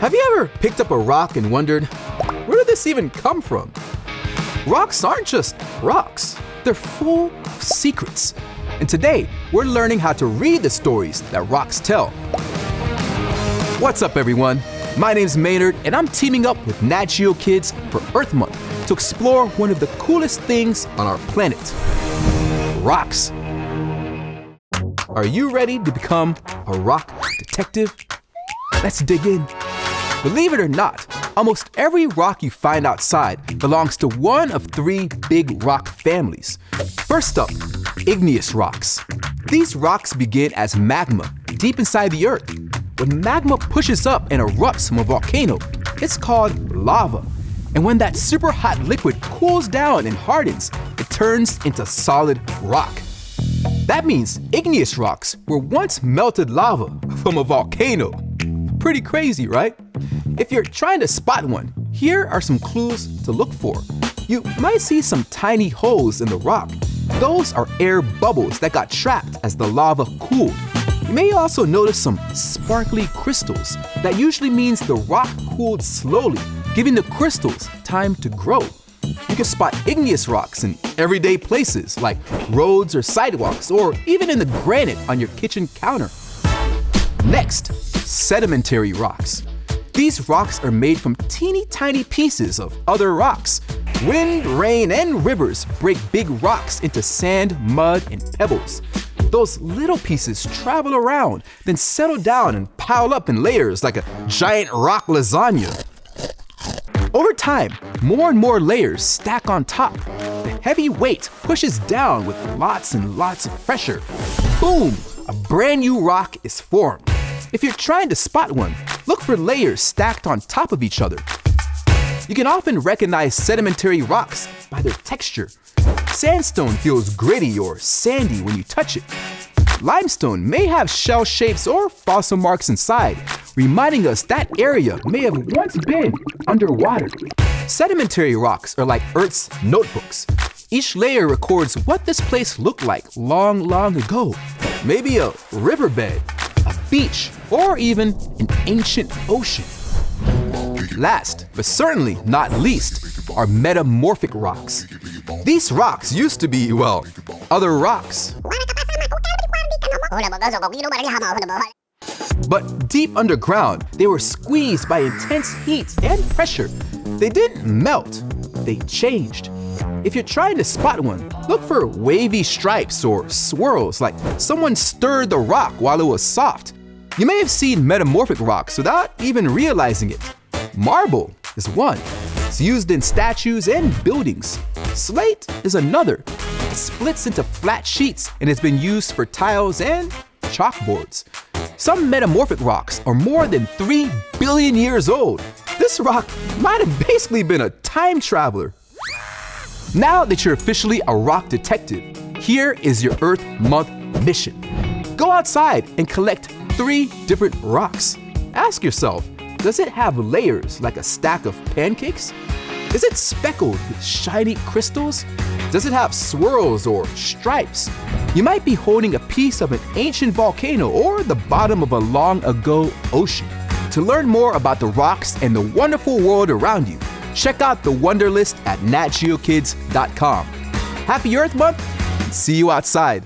Have you ever picked up a rock and wondered, where did this even come from? Rocks aren't just rocks, they're full of secrets. And today, we're learning how to read the stories that rocks tell. What's up, everyone? My name's Maynard, and I'm teaming up with Nat Geo Kids for Earth Month to explore one of the coolest things on our planet, rocks. Are you ready to become a rock detective? Let's dig in. Believe it or not, almost every rock you find outside belongs to one of three big rock families. First up, Igneous Rocks. These rocks begin as magma deep inside the earth. When magma pushes up and erupts from a volcano, it's called lava. And when that super hot liquid cools down and hardens, it turns into solid rock. That means igneous rocks were once melted lava from a volcano. Pretty crazy, right? If you're trying to spot one, here are some clues to look for. You might see some tiny holes in the rock. Those are air bubbles that got trapped as the lava cooled. You may also notice some sparkly crystals. That usually means the rock cooled slowly, giving the crystals time to grow. You can spot igneous rocks in everyday places like roads or sidewalks, or even in the granite on your kitchen counter. Next, sedimentary rocks. These rocks are made from teeny tiny pieces of other rocks. Wind, rain, and rivers break big rocks into sand, mud, and pebbles. Those little pieces travel around, then settle down and pile up in layers like a giant rock lasagna. Over time, more and more layers stack on top. The heavy weight pushes down with lots and lots of pressure. Boom! A brand new rock is formed. If you're trying to spot one, look for layers stacked on top of each other. You can often recognize sedimentary rocks by their texture. Sandstone feels gritty or sandy when you touch it. Limestone may have shell shapes or fossil marks inside, reminding us that area may have once been underwater. Sedimentary rocks are like Earth's notebooks. Each layer records what this place looked like long, long ago. Maybe a riverbed, a beach, or even an ancient ocean. Last, but certainly not least, are metamorphic rocks. These rocks used to be, well, other rocks. But deep underground, they were squeezed by intense heat and pressure. They didn't melt, they changed. If you're trying to spot one, look for wavy stripes or swirls like someone stirred the rock while it was soft. You may have seen metamorphic rocks without even realizing it. Marble is one. It's used in statues and buildings. Slate is another. It splits into flat sheets and has been used for tiles and chalkboards. Some metamorphic rocks are more than 3 billion years old. This rock might have basically been a time traveler. Now that you're officially a rock detective, here is your Earth Month mission. Go outside and collect 3 different rocks. Ask yourself, does it have layers like a stack of pancakes? Is it speckled with shiny crystals? Does it have swirls or stripes? You might be holding a piece of an ancient volcano or the bottom of a long ago ocean. To learn more about the rocks and the wonderful world around you, check out the Wonder List at natgeokids.com. Happy Earth Month, and see you outside.